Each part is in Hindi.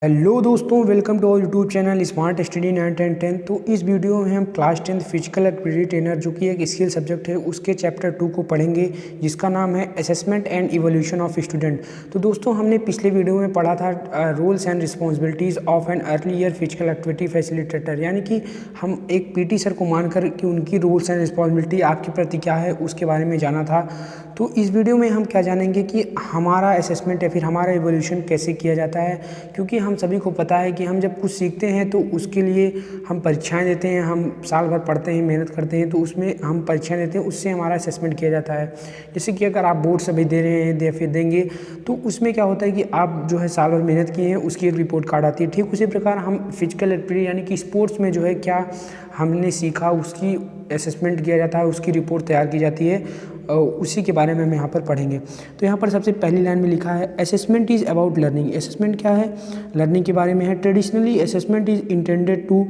हेलो दोस्तों, welcome to our YouTube channel smart study 9 10 10। तो इस वीडियो में हम क्लास 10 फिजिकल एक्टिविटी ट्रेनर जो कि एक स्किल सब्जेक्ट है उसके चैप्टर 2 को पढ़ेंगे, जिसका नाम है assessment and evolution of student. तो दोस्तों, हमने पिछले वीडियो में पढ़ा था roles and responsibilities of an early year physical activity facilitator, यानी कि हम एक पीटी सर को मानकर कि उनकी रोल्स एंड रिस्पॉन्सिबिलिटी आपके प्रति क्या है उसके बारे में जाना था। तो इस वीडियो में हम क्या जानेंगे कि हमारा असेसमेंट या फिर हमारा इवोल्यूशन कैसे किया जाता है, क्योंकि हम सभी को पता है कि हम जब कुछ सीखते हैं तो उसके लिए हम परीक्षाएं देते हैं, हम साल भर पढ़ते हैं, मेहनत करते हैं, तो उसमें हम परीक्षाएं देते हैं, उससे हमारा असेसमेंट किया जाता है। जैसे कि अगर आप बोर्ड से भी दे रहे हैं या फिर देंगे तो उसमें क्या होता है कि आप जो है साल भर मेहनत किए हैं उसकी एक रिपोर्ट कार्ड आती है। ठीक उसी प्रकार हम फिजिकल एक्टिविटी यानी कि स्पोर्ट्स में जो है क्या हमने सीखा उसकी असेसमेंट किया जाता है, उसकी रिपोर्ट तैयार की जाती है, उसी के बारे में हम यहाँ पर पढ़ेंगे। तो यहाँ पर सबसे पहली लाइन में लिखा है assessment is about learning. Assessment क्या है? लर्निंग के बारे में है। Traditionally assessment is intended to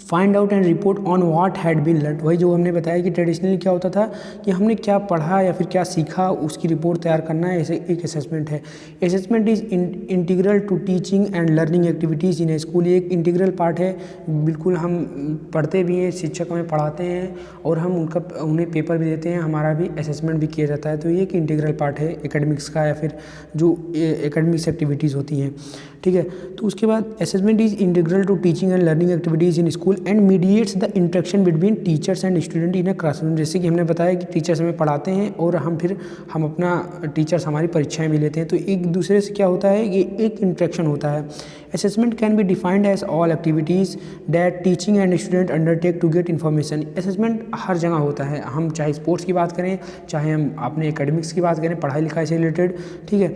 find out and report on what had been learn. वही जो हमने बताया कि ट्रेडिशनली क्या होता था कि हमने क्या पढ़ा या फिर क्या सीखा उसकी रिपोर्ट तैयार करना है, ऐसे एक असेसमेंट है। Assessment is integral to teaching and learning activities in a school. ये एक इंटीग्रल पार्ट है, बिल्कुल हम पढ़ते भी हैं, शिक्षक हमें पढ़ाते हैं और हम उन्हें पेपर भी देते हैं, हमारा भी असेसमेंट भी किया जाता है। तो ये एक इंटीग्रल पार्ट है एकेडमिक्स का या फिर जो एकेडमिक्स एक्टिविटीज़ होती हैं। ठीक है, तो उसके बाद assessment is integral to teaching and learning activities in school and mediates the interaction between teachers and student in a classroom. जैसे कि हमने बताया कि टीचर्स हमें पढ़ाते हैं और हम अपना टीचर्स हमारी परीक्षाएं भी लेते हैं, तो एक दूसरे से क्या होता है, ये एक इंटरेक्शन होता है। Assessment can be defined as all activities that teaching and student undertake to get information. Assessment हर जगह होता है, हम चाहे स्पोर्ट्स की बात करें, चाहे हम अपने एकेडमिक्स की बात करें, पढ़ाई लिखाई से रिलेटेड। ठीक है,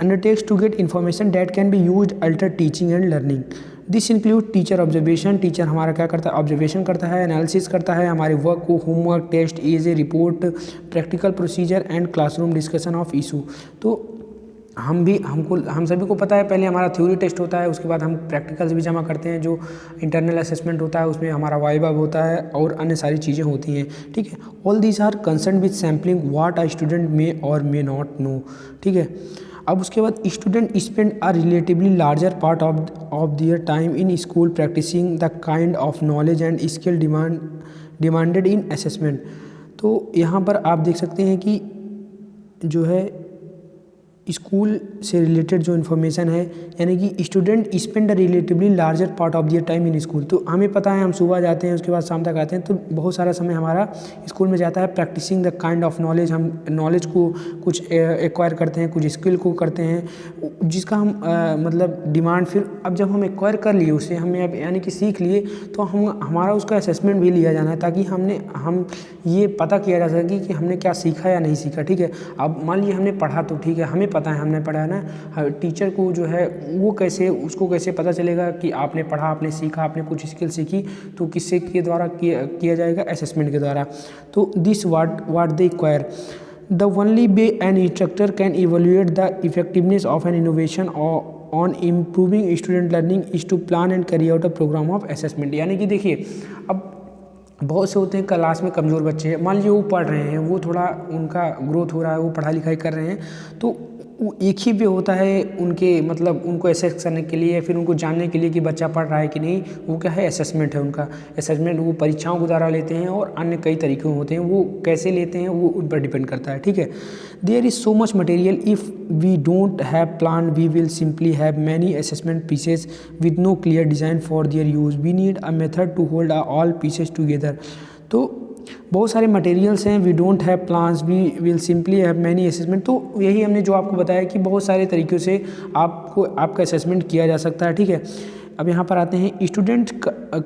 undertakes to get information that can be used alter teaching and learning. This include teacher observation. Teacher हमारा क्या करता है? ऑब्जर्वेशन करता है, एनालिसिस करता है हमारे वर्क को, homework, test, as a report, practical procedure and classroom discussion of issue. तो हम सभी को पता है, पहले हमारा थ्योरी टेस्ट होता है, उसके बाद हम प्रैक्टिकल्स भी जमा करते हैं, जो इंटरनल असेसमेंट होता है उसमें हमारा वाइवा होता है और अन्य सारी चीज़ें होती हैं। ठीक है, all these are concern with sampling what a student may or may not know. ठीक है, अब उसके बाद student spend a relatively larger part of their time in school practicing the kind of knowledge and skill demanded in assessment. तो यहाँ पर आप देख सकते हैं कि जो है स्कूल से रिलेटेड जो इन्फॉर्मेशन है, यानी कि student spend a relatively larger part of their time in school. तो हमें पता है हम सुबह जाते हैं, उसके बाद शाम तक आते हैं, तो बहुत सारा समय हमारा स्कूल में जाता है practicing the kind of knowledge. हम नॉलेज को कुछ एक्वायर करते हैं, कुछ स्किल को करते हैं, जिसका हम मतलब डिमांड, फिर अब जब हम एक्वायर कर लिए उसे, हमने अब यानी कि सीख लिए, तो हमारा उसका असेसमेंट भी लिया जाना है, ताकि हम ये पता किया जा सके कि हमने क्या सीखा या नहीं सीखा। ठीक है, अब मान लीजिए हमने पढ़ा, तो ठीक है, हमें पता है हमने पढ़ा है ना, टीचर को जो है वो उसको कैसे पता चलेगा कि आपने पढ़ा, आपने सीखा, आपने कुछ स्किल सीखी, तो किससे के द्वारा किया जाएगा? असेसमेंट के द्वारा। तो this what they acquire the only way an instructor can evaluate the effectiveness of an innovation on improving student learning is to plan and carry out a programme of assessment. यानी कि देखिए, अब बहुत से होते हैं क्लास में कमज़ोर बच्चे, मान लीजिए वो पढ़ रहे हैं, वो थोड़ा उनका ग्रोथ हो रहा है, वो पढ़ाई लिखाई कर रहे हैं, तो वो एक ही वे होता है उनके मतलब उनको असेस करने के लिए, फिर उनको जानने के लिए कि बच्चा पढ़ रहा है कि नहीं, वो क्या है? असेसमेंट है उनका। असेसमेंट वो परीक्षाओं के द्वारा लेते हैं और अन्य कई तरीके होते हैं, वो कैसे लेते हैं वो उन पर डिपेंड करता है। ठीक है, there is so much material, if we don't have plan we will simply have many assessment pieces with no clear design for their use. We need a method to hold all pieces together. तो बहुत सारे मटेरियल्स हैं, we don't have plans we will simply have many assessment. तो यही हमने जो आपको बताया कि बहुत सारे तरीक़ों से आपका असेसमेंट किया जा सकता है। ठीक है, अब यहाँ पर आते हैं, student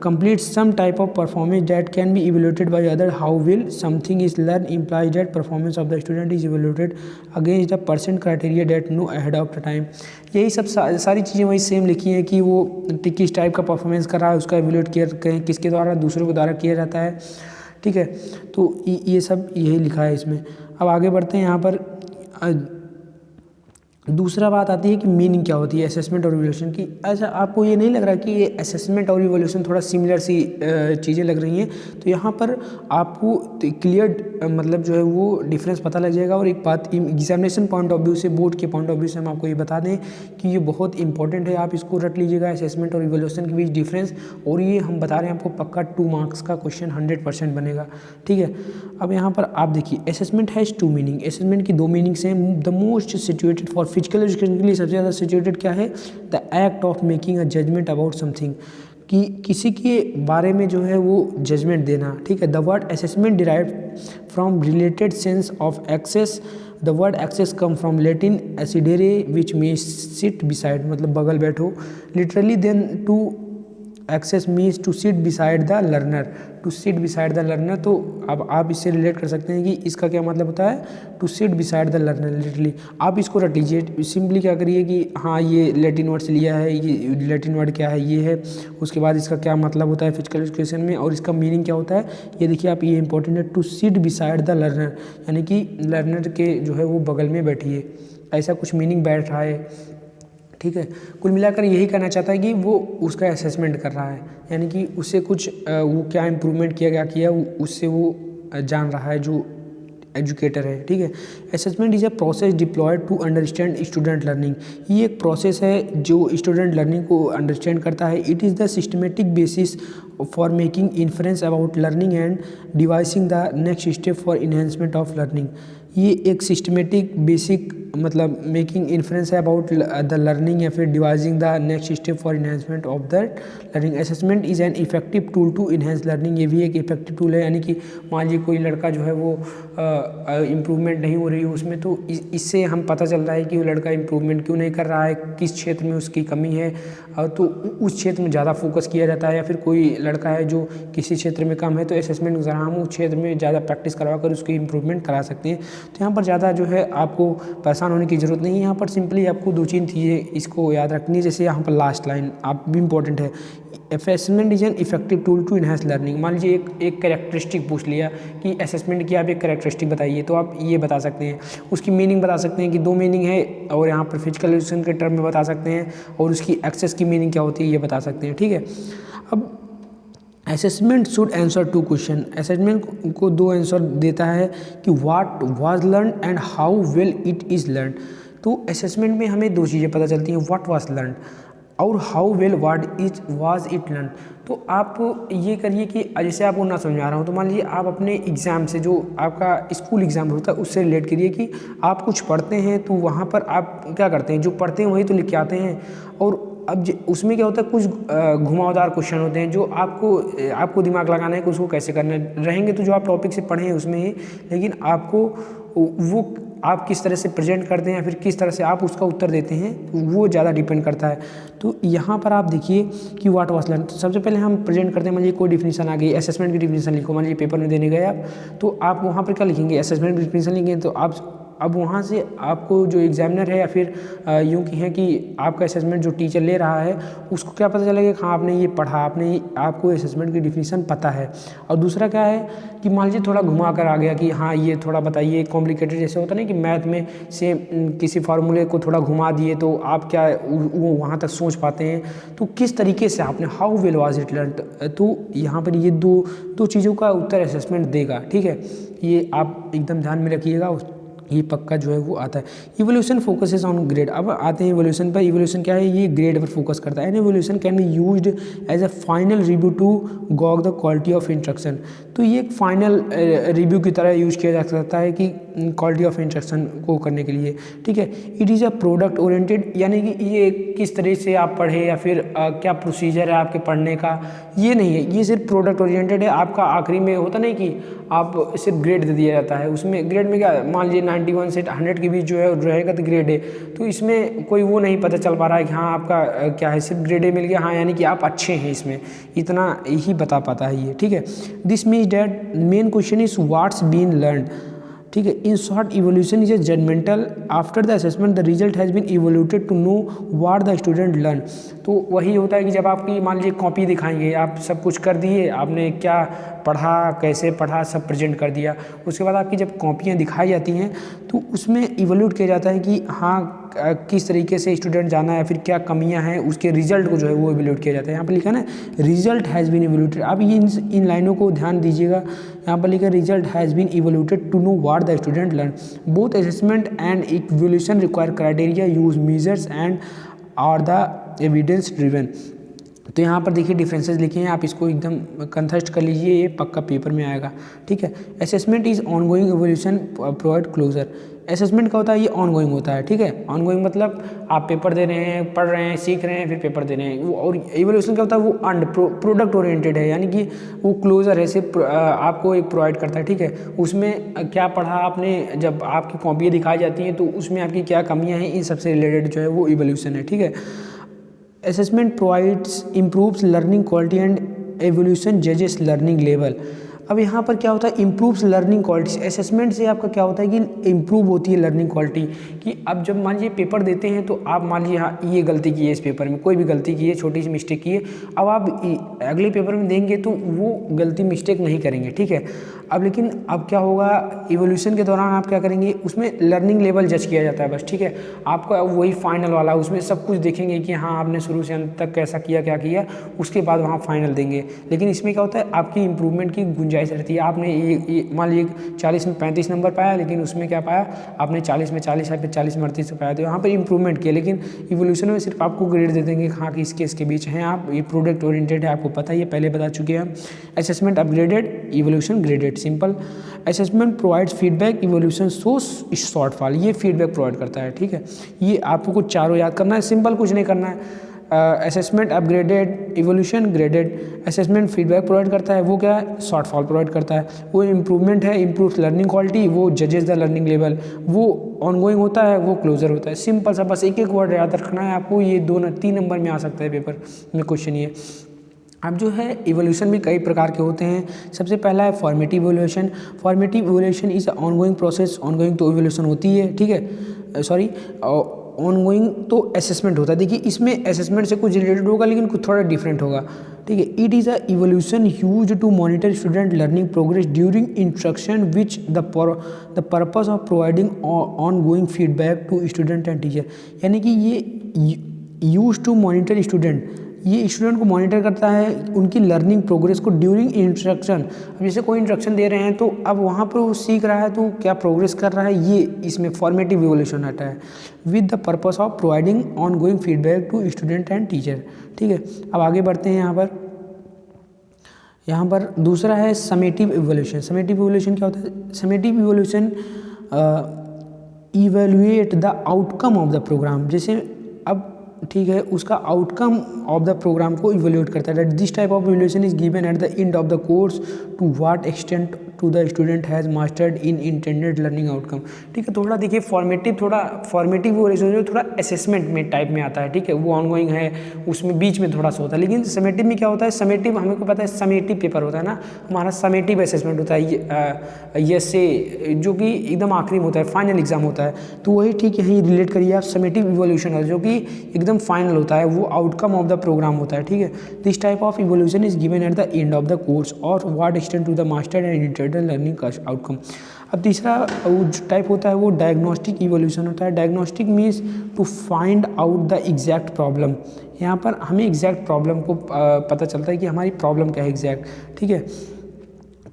complete some type of performance that can be evaluated by other. How will something is learn implies that performance of the student is evaluated against the percent criteria that know ahead of the time. यही सब सारी चीज़ें वही सेम लिखी हैं कि वो किस टाइप का परफॉर्मेंस कर रहा है, उसका इवेल्युएट किसके द्वारा? दूसरों के द्वारा किया जाता है। ठीक है, तो ये सब यही लिखा है इसमें। अब आगे बढ़ते हैं, यहाँ पर दूसरा बात आती है कि मीनिंग क्या होती है असेसमेंट और इवैल्यूएशन की। ऐसा आपको ये नहीं लग रहा कि ये असेसमेंट और इवैल्यूएशन थोड़ा सिमिलर सी चीज़ें लग रही हैं? तो यहाँ पर आपको क्लियर मतलब जो है वो डिफरेंस पता लग जाएगा। और एक बात एग्जामिनेशन पॉइंट ऑफ व्यू से, बोर्ड के पॉइंट ऑफ व्यू से हम आपको ये बता दें कि ये बहुत इंपॉर्टेंट है, आप इसको रट लीजिएगा असेसमेंट और इवैल्यूएशन के बीच डिफरेंस। और ये हम बता रहे हैं आपको पक्का 2 मार्क्स का क्वेश्चन 100% बनेगा, ठीक है। अब यहाँ पर आप देखिए असेसमेंट हैज़ 2 मीनिंग, असेसमेंट की 2 मीनिंग्स हैं। The most situated for physical education के लिए सबसे ज़्यादा सिचुएटेड क्या है? The act of making a judgement about something, कि किसी के बारे में जो है वो जजमेंट देना, ठीक है। The word assessment derived from related sense of assess, the word assess come from Latin assidere which may sit beside, मतलब बगल बैठो। Literally then to assess means to sit beside the learner, to sit beside the learner. तो अब आप इससे रिलेट कर सकते हैं कि इसका क्या मतलब होता है, to sit beside the learner. Literally आप इसको रट लीजिए, सिंपली क्या करिए कि हाँ ये लैटिन वर्ड से लिया है, ये लैटिन वर्ड क्या है, ये है, उसके बाद इसका क्या मतलब होता है फिजिकल एजुकेशन में और इसका मीनिंग क्या होता है ये देखिए आप, ये इंपॉर्टेंट है। To sit beside the learner यानी कि लर्नर के जो है वो बगल में बैठिए, ऐसा कुछ मीनिंग बैठ रहा है, ठीक है। कुल मिलाकर यही कहना चाहता है कि वो उसका असेसमेंट कर रहा है, यानी कि उससे कुछ वो क्या इम्प्रूवमेंट किया उससे वो जान रहा है जो एजुकेटर है, ठीक है। Assessment is a process deployed to understand student learning, ये एक प्रोसेस है जो स्टूडेंट लर्निंग को अंडरस्टैंड करता है। It is the systematic basis for making inference about learning and devising the next step for enhancement of learning. ये एक सिस्टमेटिक बेसिक मतलब मेकिंग इन्फ्रेंस है अबाउट द लर्निंग या फिर devising the next step for enhancement of that learning. Assessment is an effective tool to enhance learning, ये भी एक इफेक्टिव टूल है, यानी कि मान लीजिए कोई लड़का जो है वो इम्प्रूवमेंट नहीं हो रही है उसमें, तो इससे हम पता चल रहा है कि वो लड़का इम्प्रूवमेंट क्यों नहीं कर रहा है, किस क्षेत्र में उसकी कमी है, तो उस क्षेत्र में ज़्यादा फोकस किया जाता है। या फिर कोई लड़का है जो किसी क्षेत्र में कम है तो असेसमेंट के दौरान हम उस क्षेत्र में ज़्यादा प्रैक्टिस करवा कर उसकी इम्प्रूवमेंट करा सकते हैं। तो यहाँ पर ज़्यादा जो है आपको परेशान होने की ज़रूरत नहीं है, यहाँ पर सिंपली आपको 2-3 चीज़ें इसको याद रखनी है। जैसे यहाँ पर लास्ट लाइन आप भी इंपॉर्टेंट है, assessment is an effective tool to enhance learning. मान लीजिए एक कैरेक्टरिस्टिक पूछ लिया कि असेसमेंट की आप एक कैरेक्टरिस्टिक बताइए, तो आप ये बता सकते हैं, उसकी मीनिंग बता सकते हैं कि 2 मीनिंग है, और यहाँ पर फिजिकल एजुकेशन के टर्म में बता सकते हैं, और उसकी एक्सेस की मीनिंग क्या होती है ये बता सकते हैं, ठीक है। अब assessment should answer 2 question, assessment को 2 आंसर देता है कि what was learn and how well it is learn. तो असेसमेंट में हमें 2 चीज़ें पता चलती हैं, व्हाट वाज लर्न और how well was it learn. तो आप ये करिए कि जैसे आपको ना समझ आ रहा हो तो मान लीजिए आप अपने एग्ज़ाम से, जो आपका स्कूल एग्ज़ाम होता है उससे रिलेट करिए कि आप कुछ पढ़ते हैं तो वहाँ पर आप क्या करते हैं, जो पढ़ते हैं वही तो लिख के आते हैं। और अब उसमें क्या होता है, कुछ घुमावदार क्वेश्चन होते हैं जो आपको दिमाग लगाना है कि उसको कैसे करना रहेंगे, तो जो आप टॉपिक से पढ़े हैं उसमें ही, लेकिन आपको वो आप किस तरह से प्रेजेंट करते हैं या फिर किस तरह से आप उसका उत्तर देते हैं वो ज़्यादा डिपेंड करता है। तो यहाँ पर आप देखिए कि व्हाट वाज लर्न, सबसे पहले हम प्रेजेंट करते हैं। मान लीजिए कोई डिफिनीशन आ गई, असेसमेंट की डिफिनीशन लिखो, मान लीजिए पेपर में देने गए आप, तो आप वहाँ पर क्या लिखेंगे, असेसमेंट की डिफिनीशन लिखेंगे। तो आप अब वहाँ से आपको जो एग्जामिनर है या फिर यूँ की है कि आपका असेसमेंट जो टीचर ले रहा है उसको क्या पता चलेगा कि हाँ आपने ये पढ़ा, आपको असेसमेंट की डिफिनीशन पता है। और दूसरा क्या है कि मान लीजिए थोड़ा घुमा कर आ गया कि हाँ ये थोड़ा बताइए, कॉम्प्लिकेटेड जैसे होता है ना कि मैथ में से किसी फार्मूले को थोड़ा घुमा दिए तो आप क्या वो वहाँ तक सोच पाते हैं, तो किस तरीके से आपने, how well was it learn. तो यहाँ पर ये दो चीज़ों का उत्तर असेसमेंट देगा, ठीक है। ये आप एकदम ध्यान में रखिएगा, ये पक्का जो है वो आता है। Evolution focuses on grade. अब आते हैं इवोल्यूशन पर। इवोल्यूशन क्या है, ये ग्रेड पर फोकस करता है। An evolution can be used as a final review to gauge the quality of instruction. तो ये एक फाइनल रिव्यू की तरह यूज किया जा सकता है कि क्वालिटी ऑफ इंस्ट्रक्शन को करने के लिए, ठीक है। It is a product oriented, यानी कि ये किस तरह से आप पढ़े या फिर क्या प्रोसीजर है आपके पढ़ने का, ये नहीं है, ये सिर्फ प्रोडक्ट ओरिएंटेड है। आपका आखिरी में होता नहीं कि आप सिर्फ ग्रेड दे दिया जाता है, उसमें ग्रेड में क्या, मान लीजिए 91 से 100 के बीच जो है रहेगा तो ग्रेड है, तो इसमें कोई वो नहीं पता चल पा रहा है कि हाँ आपका क्या है, सिर्फ ग्रेड ए मिल गया, हाँ यानी कि आप अच्छे हैं, इसमें इतना ही बता पाता है ये, ठीक है। This means that main question is what's been learn, ठीक है। In short evaluation is a judgemental, after the assessment the result has been evaluated to know what the student learn. तो वही होता है कि जब आपकी मान लीजिए कॉपी दिखाएंगे, आप सब कुछ कर दिए, आपने क्या पढ़ा, कैसे पढ़ा, सब प्रेजेंट कर दिया। उसके बाद आपकी जब कॉपियाँ दिखाई जाती हैं तो उसमें इवैल्यूएट किया जाता है कि हाँ किस तरीके से स्टूडेंट जाना है, फिर क्या कमियां हैं, उसके रिजल्ट को जो है वो इवैल्यूएट किया जाता है। यहाँ पर लिखा है ना रिजल्ट हैज़ बीन इवैल्यूएटेड। अब ये इन लाइनों को ध्यान दीजिएगा। यहाँ पर लिखा है result has been evaluated to know what the student learn. Both assessment and evaluation require criteria use measures and are the evidence driven. तो यहाँ पर देखिए डिफरेंसेस लिखे हैं, आप इसको एकदम कंथस्ट कर लीजिए, ये पक्का पेपर में आएगा। ठीक है, assessment is ongoing evolution provide closure. Assessment का होता है ये ऑनगोइंग होता है। ठीक है, ऑनगोइंग मतलब आप पेपर दे रहे हैं, पढ़ रहे हैं, सीख रहे हैं, फिर पेपर दे रहे हैं। और इवोल्यूशन क्या होता है वो प्रोडक्ट ओरिएंटेड है, यानी कि वो क्लोजर है, सिर्फ आपको एक प्रोवाइड करता है। ठीक है, उसमें क्या पढ़ा आपने, जब आपकी कॉपियाँ दिखाई जाती हैं तो उसमें आपकी क्या कमियाँ हैं, इन सबसे रिलेटेड जो है वो इवोल्यूशन है। ठीक है, assessment provides improves learning quality and evolution judges learning level। अब यहाँ पर क्या होता है इम्प्रूव्स लर्निंग क्वालिटी। असेसमेंट से आपका क्या होता है कि इम्प्रूव होती है लर्निंग क्वालिटी, कि अब जब मान लीजिए पेपर देते हैं तो आप मान लीजिए हाँ ये गलती की है, इस पेपर में कोई भी गलती की है, छोटी सी मिस्टेक की है, अब आप अगले पेपर में देंगे तो वो गलती मिस्टेक नहीं करेंगे। ठीक है, अब लेकिन अब क्या होगा इवोल्यूशन के दौरान आप क्या करेंगे, उसमें लर्निंग लेवल जज किया जाता है बस। ठीक है, आपका वही फाइनल वाला, उसमें सब कुछ देखेंगे कि हाँ आपने शुरू से अंत तक कैसा किया, क्या किया, उसके बाद वहाँ फाइनल देंगे। लेकिन इसमें क्या होता है आपकी इंप्रूवमेंट की गुंजाइश रहती है। आपने ये मान लीजिए 40 में 35 नंबर पाया, लेकिन उसमें क्या पाया आपने 40 में 40 है, फिर 40 में 38 पाया, तो यहाँ पर इंप्रूवमेंट किया। लेकिन इवोल्यूशन में सिर्फ आपको ग्रेड दे देंगे हाँ कि इसके बीच हैं आप, ये प्रोडक्ट ओरिएंटेड है, आपको पता है, ये पहले बता चुके हैं हम। Assessment upgraded, evolution graded. Simple. Assessment provides feedback, evolution source shortfall. ये फीडबैक प्रोवाइड करता है। ठीक है, ये आपको कुछ चारों याद करना है, सिंपल कुछ नहीं करना है। Assessment upgraded, evolution graded. Assessment feedback provide करता है, वो क्या है शॉर्टफॉल प्रोवाइड करता है। वो इंप्रूवमेंट है, इम्प्रूव लर्निंग क्वालिटी, वो जजेस द लर्निंग लेवल। वो ऑनगोइंग होता है, वो क्लोजर होता है। सिंपल सा, बस एक एक वर्ड याद रखना है आपको, ये 2-3 नंबर में आ सकता है पेपर में क्वेश्चन ये। अब जो है इवोल्यूशन भी कई प्रकार के होते हैं। सबसे पहला है formative evolution. Formative evolution is ongoing process. Ongoing तो इवोल्यूशन होती है, ठीक है, सॉरी ऑनगोइंग तो असेसमेंट होता है। देखिए इसमें असेसमेंट से कुछ रिलेटेड होगा लेकिन कुछ थोड़ा डिफरेंट होगा। ठीक है, it is a evolution used to monitor student learning progress during instruction which the purpose of providing ongoing feedback to student and teacher. यानी कि ये यूज टू मॉनिटर स्टूडेंट, ये स्टूडेंट को मॉनिटर करता है उनकी लर्निंग प्रोग्रेस को ड्यूरिंग इंस्ट्रक्शन। अब जैसे कोई इंस्ट्रक्शन दे रहे हैं तो अब वहाँ पर वो सीख रहा है तो क्या प्रोग्रेस कर रहा है, ये इसमें फॉर्मेटिव इवोल्यूशन आता है। With the purpose of providing on going feedback to student and teacher. ठीक है, अब आगे बढ़ते हैं। यहाँ पर दूसरा है समेटिव इवोल्यूशन। समेटिव इवोल्यूशन क्या होता है? Summative evolution evaluate the outcome of the programme. जैसे अब ठीक है, उसका आउटकम ऑफ द प्रोग्राम को इवेल्युएट करता है। This type of evaluation is given at the end of the course to what extent to the student has mastered in intended learning outcome. ठीक है, थोड़ा देखिए थोड़ा फॉर्मेटिव इवोल्यूशन जो थोड़ा असेसमेंट में टाइप में आता है। ठीक है, वो ऑनगोइंग है, उसमें बीच में थोड़ा सा होता है। लेकिन समेटिव में क्या होता है, समेटिव हमें को पता है समेटिव पेपर होता है ना, हमारा समेटिव असेसमेंट होता है ये से जो कि एकदम आखिरी में होता है, फाइनल एग्जाम होता है। तो वही ठीक यहीं रिलेट करिए आप, समेटिव इवोल्यूशन है जो कि एकदम फाइनल होता है, वो आउटकम ऑफ द प्रोग्राम होता है। ठीक है, this type of evaluation is given at the end of the course और what extent to the mastered and intended learning outcome. अब तीसरा टाइप होता है वो डायग्नोस्टिक इवोल्यूशन होता है। Diagnostic means to find out the exact problem. यहाँ पर हमें एग्जैक्ट प्रॉब्लम को पता चलता है कि हमारी प्रॉब्लम क्या है एग्जैक्ट। ठीक है,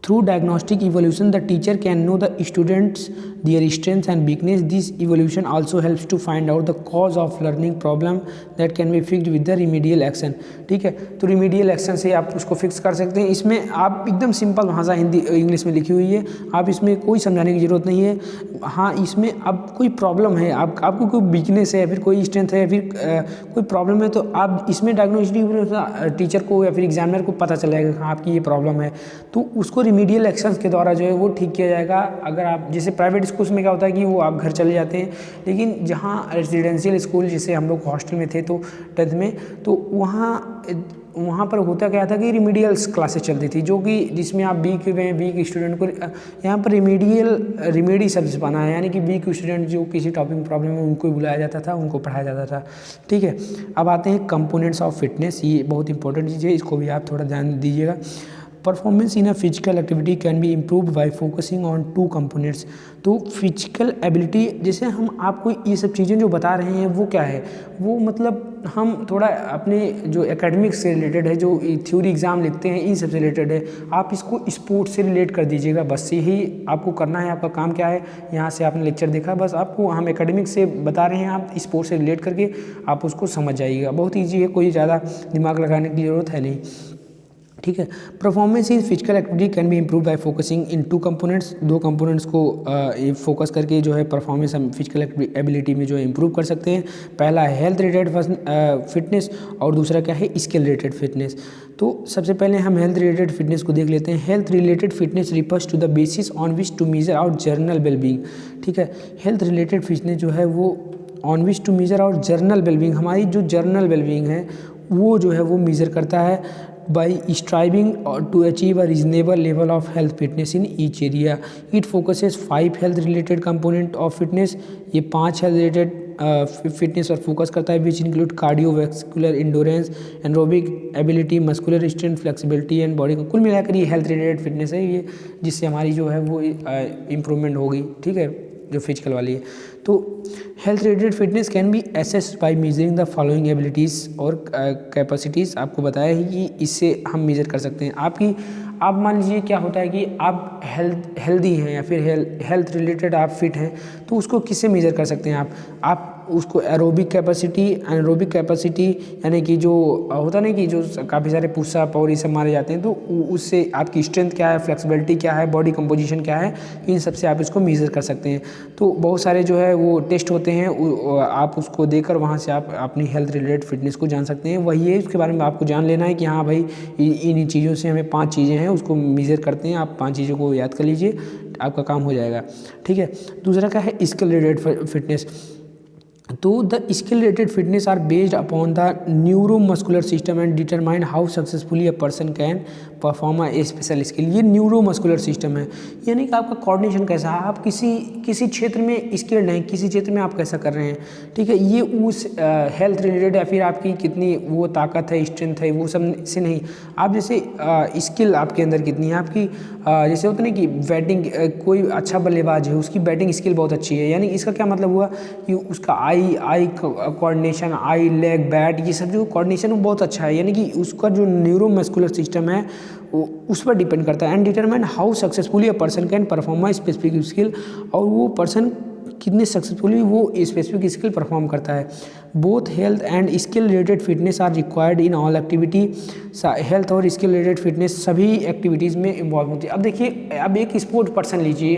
through diagnostic evolution the teacher can know the students their strengths and weakness. This evolution also helps to find out the cause of learning problem that can be fixed with the remedial action. ठीक है, तो remedial action से आप उसको फिक्स कर सकते हैं। इसमें आप एकदम सिंपल भाषा हिंदी इंग्लिश में लिखी हुई है, आप इसमें कोई समझाने की ज़रूरत नहीं है। हाँ, इसमें अब कोई प्रॉब्लम है, आपको कोई वीकनेस है, फिर कोई स्ट्रेंथ है, फिर कोई प्रॉब्लम है, तो आप इसमें डायग्नोस्टिक टीचर को या फिर एग्जामिनर को पता चल जाएगा हाँ आपकी ये प्रॉब्लम है, तो उसको रिमीडियल एक्शंस के द्वारा जो है वो ठीक किया जाएगा। अगर आप जैसे प्राइवेट स्कूल्स में क्या होता है कि वो आप घर चले जाते हैं, लेकिन जहाँ रेजिडेंशियल स्कूल जैसे हम लोग हॉस्टल में थे तो 10th में, तो वहाँ पर होता क्या था कि रिमीडियल्स क्लासेस चलती थी, जो कि जिसमें आप वीक स्टूडेंट को यहाँ पर रिमेडी शब्द बना है, यानी कि वीक स्टूडेंट जो किसी टॉपिक में प्रॉब्लम है उनको बुलाया जाता था, उनको पढ़ाया जाता था। ठीक है, अब आते हैं कंपोनेंट्स ऑफ फिटनेस। ये बहुत इंपॉर्टेंट चीज़ है, इसको भी आप थोड़ा ध्यान दीजिएगा। Performance in a physical activity can be improve bye focusing on 2 components. तो फिजिकल एबिलिटी, जैसे हम आपको ये सब चीज़ें जो बता रहे हैं वो क्या है, वो मतलब हम थोड़ा अपने जो एकेडमिक्स से रिलेटेड है, जो थ्योरी एग्जाम लिखते हैं इन सब से रिलेटेड है, आप इसको स्पोर्ट्स से रिलेट कर दीजिएगा, बस यही आपको करना है। आपका काम क्या है, यहाँ से आपने लेक्चर देखा, बस आपको हम एकेडमिक्स से बता रहे हैं, आप स्पोर्ट्स से रिलेट करके आप उसको समझ जाइएगा। बहुत ईजी है, कोई ज़्यादा दिमाग लगाने की ज़रूरत है नहीं, ठीक है। Performance in physical activity can be improve bye focusing in 2 components. 2 components को फोकस करके जो है परफॉर्मेंस हम फिजिकल एबिलिटी में जो है इम्प्रूव कर सकते हैं। पहला है हेल्थ रिलेटेड फिटनेस और दूसरा क्या है, स्किल रिलेटेड फिटनेस। तो सबसे पहले हम हेल्थ रिलेटेड फिटनेस को देख लेते हैं। Health related fitness refers to the basis on which to measure out general wellbeing, ठीक है। हेल्थ रिलेटेड फिटनेस जो है वो on which to measure out general wellbeing, हमारी जो जर्नल वेलबींग है वो जो है वो मेजर करता है by striving to achieve a reasonable level of health fitness in each area. It focuses 5 health related component of fitness. ये 5 health related फिटनेस पर फोकस करता है, which include cardiovascular endurance, anaerobic ability, muscular strength, flexibility and body. कुल मिलाकर ये हेल्थ रिलेटेड फिटनेस है, ये जिससे हमारी जो है वो इम्प्रूवमेंट होगी, ठीक है, जो फिजिकल वाली है। तो health related fitness can be assessed by measuring the following abilities और कैपेसिटीज़। आपको बताया ही कि इससे हम मेजर कर सकते हैं आपकी। आप मान लीजिए क्या होता है कि आप हेल्दी हैं या फिर हेल्थ रिलेटेड आप फिट हैं, तो उसको किससे मेजर कर सकते हैं आप उसको एरोबिक कैपेसिटी, एनारोबिक कैपेसिटी, यानी कि जो होता नहीं कि जो काफ़ी सारे पुशअप और ये सब मारे जाते हैं, तो उससे आपकी स्ट्रेंथ क्या है, फ्लेक्सिबिलिटी क्या है, बॉडी कंपोजिशन क्या है, इन सब से आप इसको मेजर कर सकते हैं। तो बहुत सारे जो है वो टेस्ट होते हैं, आप उसको देकर वहाँ से आप अपनी हेल्थ रिलेटेड फिटनेस को जान सकते हैं। वही है, उसके बारे में आपको जान लेना है कि हाँ भाई इन चीज़ों से हमें 5 चीज़ें हैं, उसको मेजर करते हैं। आप 5 चीज़ों को याद कर लीजिए, आपका काम हो जाएगा, ठीक है। दूसरा क्या है, स्किल रिलेटेड फिटनेस। तो the skill related fitness are based upon the neuromuscular system and determine how successfully a person can perform a special skill. ये न्यूरोमस्कुलर सिस्टम है, यानी कि आपका कोऑर्डिनेशन कैसा है, आप किसी क्षेत्र में स्किल्ड हैं, किसी क्षेत्र में आप कैसा कर रहे हैं, ठीक है। ये उस हेल्थ रिलेटेड या फिर आपकी कितनी वो ताकत है, स्ट्रेंथ है, वो सब से नहीं। आप जैसे स्किल आपके अंदर कितनी है, आपकी जैसे होता नहीं कि बैटिंग, कोई अच्छा बल्लेबाज है, उसकी बैटिंग स्किल बहुत अच्छी है, यानी इसका क्या मतलब हुआ कि उसका आई कोऑर्डिनेशन, आई लेग बैट, ये सब जो कोऑर्डिनेशन वो बहुत अच्छा है, यानी कि उसका जो न्यूरोमस्कुलर सिस्टम है वो उस पर डिपेंड करता है। And determine how successfully a person can perform a specific skill, और वो पर्सन कितने सक्सेसफुली वो स्पेसिफिक स्किल परफॉर्म करता है। Both health and skill related fitness are required in all activity. Health और स्किल रिलेटेड फिटनेस सभी एक्टिविटीज़ में इन्वॉल्व होती है। अब देखिए, अब एक स्पोर्ट पर्सन लीजिए,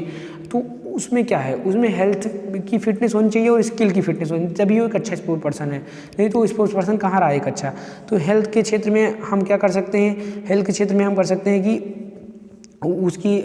तो उसमें क्या है, उसमें हेल्थ की फिटनेस होनी चाहिए और स्किल की फिटनेस होनी चाहिए, तभी वो एक अच्छा स्पोर्ट पर्सन है। नहीं तो स्पोर्ट्स पर्सन कहाँ रहा एक अच्छा। तो हेल्थ के क्षेत्र में हम क्या कर सकते हैं, हेल्थ के क्षेत्र में हम कर सकते हैं कि उसकी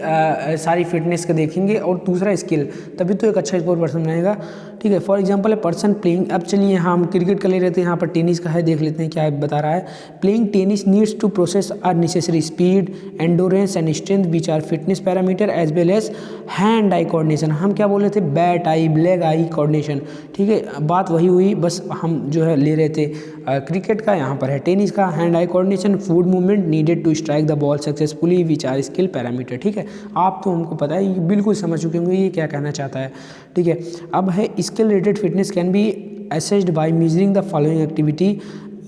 सारी फिटनेस का देखेंगे, और दूसरा स्किल, तभी तो एक अच्छा स्पोर्ट पर्सन बनेगा, ठीक है। For example a person playing, अब चलिए हम क्रिकेट का ले लेते हैं, यहाँ पर टेनिस का है, देख लेते हैं क्या बता रहा है। Playing tennis needs to process are necessary speed, endurance and strength which are fitness parameter as well as hand eye coordination. हम क्या बोल रहे थे, bat eye, leg eye coordination, ठीक है। बात वही हुई, बस हम जो है ले रहे थे क्रिकेट का, यहाँ पर है टेनिस का। Hand eye coordination, foot movement needed to strike the ball successfully which are skill parameter, ठीक है। आप तो हमको पता है, ये बिल्कुल समझ चुके होंगे ये क्या कहना चाहता है, ठीक है। अब है skill related fitness can be assessed by measuring the following activity.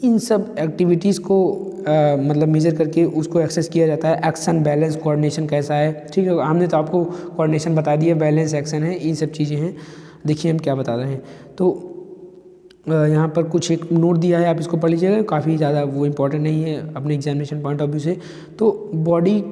इन सब एक्टिविटीज़ को मतलब मेजर करके उसको एक्सेस किया जाता है। एक्शन, बैलेंस, कोऑर्डिनेशन कैसा है, ठीक है। हमने तो आपको कोऑर्डिनेशन बता दिया, बैलेंस, एक्शन है, इन सब चीज़ें हैं। देखिए हम क्या बता रहे हैं, तो यहाँ पर कुछ एक नोट दिया है, आप इसको पढ़ लीजिएगा, काफ़ी ज़्यादा वो इम्पोर्टेंट नहीं है अपने एग्जामिनेशन पॉइंट ऑफ व्यू से। तो बॉडी,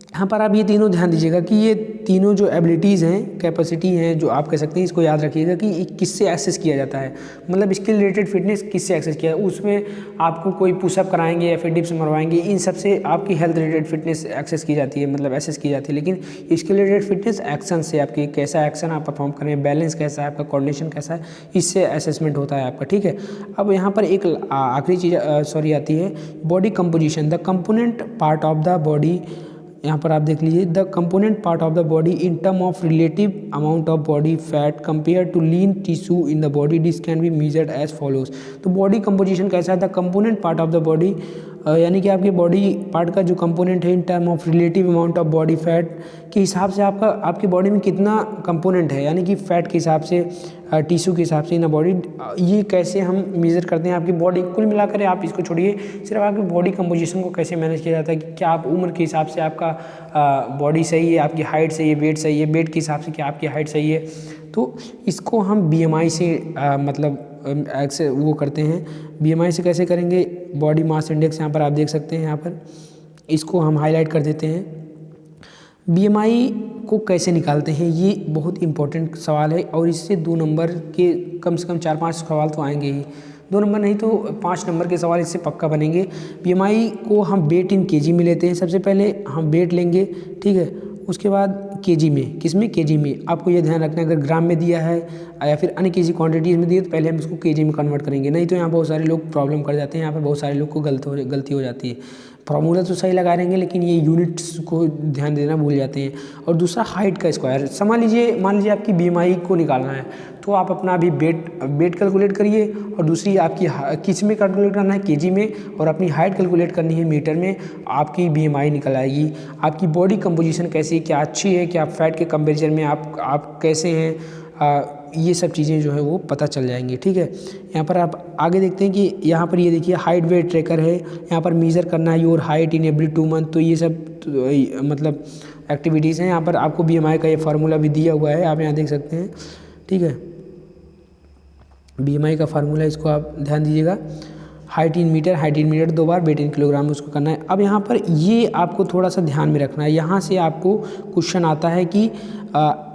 यहाँ पर आप ये तीनों ध्यान दीजिएगा कि ये तीनों जो एबिलिटीज़ हैं, कैपेसिटी हैं, जो आप कह सकते हैं, इसको याद रखिएगा कि किससे एक्सेस किया जाता है। मतलब स्किल रिलेटेड फिटनेस किससे एक्सेस किया है, उसमें आपको कोई पुशअप कराएंगे या फिर डिप्स मरवाएंगे, इन सब से आपकी हेल्थ रिलेटेड फिटनेस एक्सेस की जाती है, मतलब एक्सेस की जाती है। लेकिन स्किल रिलेटेड फिटनेस एक्शन से, आपकी कैसा एक्शन आप परफॉर्म करें, बैलेंस कैसा है आपका, कोऑर्डिनेशन कैसा है, इससे असेसमेंट होता है आपका, ठीक है। अब यहाँ पर एक आखिरी चीज़ आती है, body composition. The component part of the body, यहाँ पर आप देख लीजिए, the component part of the body in term of relative amount of body fat compare to lean tissue in the body, this can be measured as follows. तो बॉडी कंपोजिशन कैसा है, the component part of the body यानी कि आपके बॉडी पार्ट का जो कंपोनेंट है in term of relative amount of body fat के हिसाब से आपकी बॉडी में कितना कंपोनेंट है, यानी कि फैट के हिसाब से, टिश्यू के हिसाब से इन बॉडी, ये कैसे हम मेज़र करते हैं आपकी बॉडी। कुल मिलाकर आप इसको छोड़िए, सिर्फ आपकी बॉडी कंपोजिशन को कैसे मैनेज किया जाता है कि क्या आप उम्र के हिसाब से आपका बॉडी सही है, आपकी हाइट सही है, वेट सही है, वेट के हिसाब से क्या आपकी हाइट सही है। तो इसको हम BMI से मतलब ऐसे वो करते हैं। BMI से कैसे करेंगे, बॉडी मास इंडेक्स यहाँ पर आप देख सकते हैं, यहाँ पर इसको हम हाईलाइट कर देते हैं। BMI को कैसे निकालते हैं, ये बहुत इंपॉर्टेंट सवाल है और इससे 2 नंबर के कम से कम 4-5 सवाल तो आएंगे ही, 2 नंबर नहीं तो 5 नंबर के सवाल इससे पक्का बनेंगे। BMI को हम वेट इन केजी में लेते हैं। सबसे पहले हम वेट लेंगे, ठीक है, उसके बाद केजी में, किस में, केजी में। आपको ये ध्यान रखना है अगर ग्राम में दिया है या फिर अन्य किसी क्वांटिटीज़ में दिए तो पहले हम इसको केजी में कन्वर्ट करेंगे, नहीं तो यहाँ बहुत सारे लोग प्रॉब्लम कर जाते हैं, यहाँ पर बहुत सारे लोग को गलती हो जाती है। फार्मूला तो सही लगा रहेंगे लेकिन ये यूनिट्स को ध्यान देना भूल जाते हैं। और दूसरा हाइट का स्क्वायर, मान लीजिए आपकी BMI को निकालना है तो आप अपना अभी वेट कैलकुलेट करिए और दूसरी आपकी किस में कैलकुलेट करना है, केजी में, और अपनी हाइट कैलकुलेट करनी है मीटर में, आपकी BMI निकल आएगी। आपकी बॉडी कंपोजिशन कैसी है, क्या अच्छी है, क्या फैट के कंपेरिजन में आप कैसे हैं, ये सब चीज़ें जो है वो पता चल जाएंगी, ठीक है। यहाँ पर आप आगे देखते हैं कि यहाँ पर ये देखिए हाइट वेट ट्रैकर है, यहाँ पर मेज़र करना है your height in every 2 month, तो ये सब मतलब एक्टिविटीज़ हैं। यहाँ पर आपको BMI का ये फार्मूला भी दिया हुआ है, आप यहाँ देख सकते हैं, ठीक है। BMI का फार्मूला, इसको आप ध्यान दीजिएगा। हाइट इन मीटर 2 बार, वेट इन किलोग्राम उसको करना है। अब यहाँ पर ये आपको थोड़ा सा ध्यान में रखना है, यहाँ से आपको क्वेश्चन आता है कि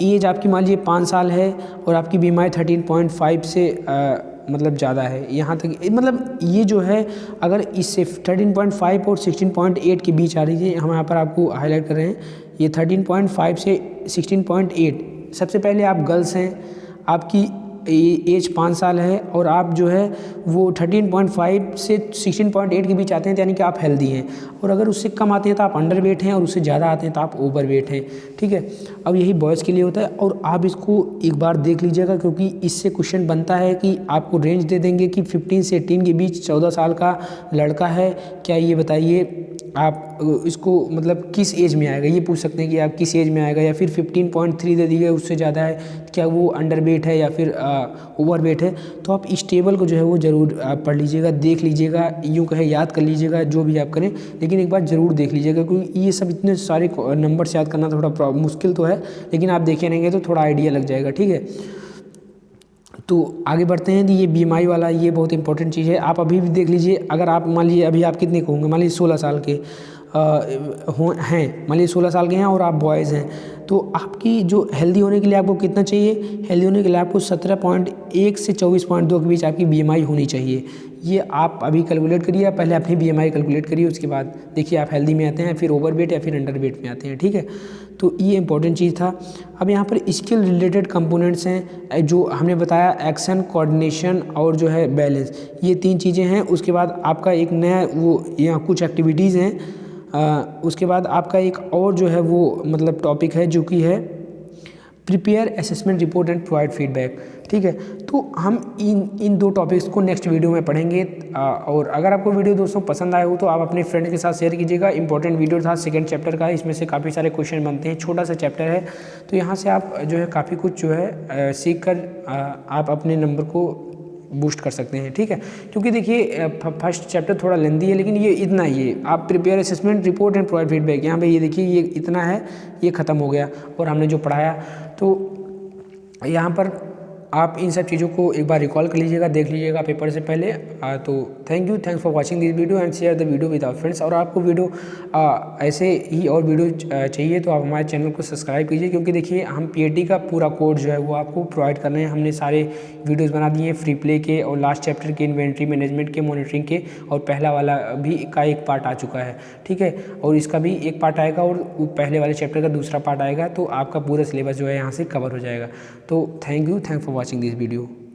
एज आपकी मान लीजिए 5 साल है और आपकी BMI 13.5 से मतलब ज़्यादा है, यहाँ तक मतलब ये जो है अगर इससे 13.5 और 16.8 के बीच आ रही है, हम यहाँ पर आपको हाईलाइट कर रहे हैं, ये 13.5 से 16.8। सबसे पहले आप गर्ल्स हैं, आपकी एज 5 साल है और आप जो है वो 13.5 से 16.8 के बीच आते हैं, यानी कि आप हेल्दी हैं। और अगर उससे कम आते हैं तो आप अंडर वेट हैं और उससे ज़्यादा आते हैं तो आप ओवर वेट हैं, ठीक है। अब यही बॉयज़ के लिए होता है और आप इसको एक बार देख लीजिएगा क्योंकि इससे क्वेश्चन बनता है कि आपको रेंज दे देंगे कि 15 से 18 के बीच 14 साल का लड़का है, क्या ये बताइए आप इसको मतलब किस एज में आएगा, ये पूछ सकते हैं कि आप किस एज में आएगा, या फिर 15.3 दे दिए उससे ज़्यादा है, क्या वो अंडर वेट है या फिर ओवर वेट है। तो आप इस टेबल को जो है वो ज़रूर पढ़ लीजिएगा, देख लीजिएगा, यूँ कहे याद कर लीजिएगा, जो भी आप करें, लेकिन एक बार ज़रूर देख लीजिएगा क्योंकि ये सब इतने सारे नंबर्स याद करना थोड़ा मुश्किल तो है, लेकिन आप देखे रहेंगे तो थोड़ा आइडिया लग जाएगा, ठीक है। तो आगे बढ़ते हैं। ये BMI वाला ये बहुत इंपॉर्टेंट चीज़ है, आप अभी भी देख लीजिए। अगर आप मान लीजिए अभी आप कितने के होंगे, मान लीजिए 16 साल के हैं, मान लीजिए 16 साल के हैं और आप बॉयज़ हैं, तो आपकी जो हेल्दी होने के लिए आपको कितना चाहिए, हेल्दी होने के लिए आपको 17.1 से 24.2 के बीच आपकी BMI होनी चाहिए। ये आप अभी कैलकुलेट करिए, पहले अपनी BMI कैलकुलेट करिए, उसके बाद देखिए आप हेल्दी में आते हैं, फिर ओवर वेट या फिर अंडर वेट में आते हैं, ठीक है। तो ये इंपॉर्टेंट चीज़ था। अब यहाँ पर स्किल रिलेटेड कंपोनेंट्स हैं जो हमने बताया, एक्शन, कोऑर्डिनेशन और जो है बैलेंस, ये 3 चीज़ें हैं। उसके बाद आपका एक नया वो यहाँ कुछ एक्टिविटीज़ हैं, उसके बाद आपका एक और जो है वो मतलब टॉपिक है जो कि है prepare assessment report and provide feedback, ठीक है। तो हम इन 2 टॉपिक्स को नेक्स्ट वीडियो में पढ़ेंगे। और अगर आपको वीडियो दोस्तों पसंद आए हो तो आप अपने फ्रेंड के साथ शेयर कीजिएगा। इंपॉर्टेंट वीडियो था, 2nd चैप्टर का है, इसमें से काफ़ी सारे क्वेश्चन बनते हैं, छोटा सा चैप्टर है, तो यहाँ से आप जो है काफ़ी कुछ जो है सीख कर आप अपने नंबर को बूस्ट कर सकते हैं, ठीक है। क्योंकि देखिए फर्स्ट चैप्टर थोड़ा लेंदी है, लेकिन ये इतना ही है। आप prepare assessment report and provide feedback, यहाँ पे ये देखिए ये इतना है, ये ख़त्म हो गया और हमने जो पढ़ाया, तो यहाँ पर आप इन सब चीज़ों को एक बार रिकॉल कर लीजिएगा, देख लीजिएगा पेपर से पहले। तो thanks for watching this video and share the video with our friends. और आपको वीडियो ऐसे ही और वीडियो चाहिए तो आप हमारे चैनल को सब्सक्राइब कीजिए, क्योंकि देखिए हम PAT का पूरा कोड जो है वो आपको प्रोवाइड कर रहे हैं। हमने सारे वीडियोज़ बना दिए हैं, फ्री प्ले के और लास्ट चैप्टर के, इन्वेंट्री मैनेजमेंट के, मॉनिटरिंग के, और पहला वाला भी का एक पार्ट आ चुका है, ठीक है। और इसका भी एक पार्ट आएगा और पहले वाले चैप्टर का दूसरा पार्ट आएगा, तो आपका पूरा सिलेबस जो है यहाँ से कवर हो जाएगा। तो thanks for watching this video.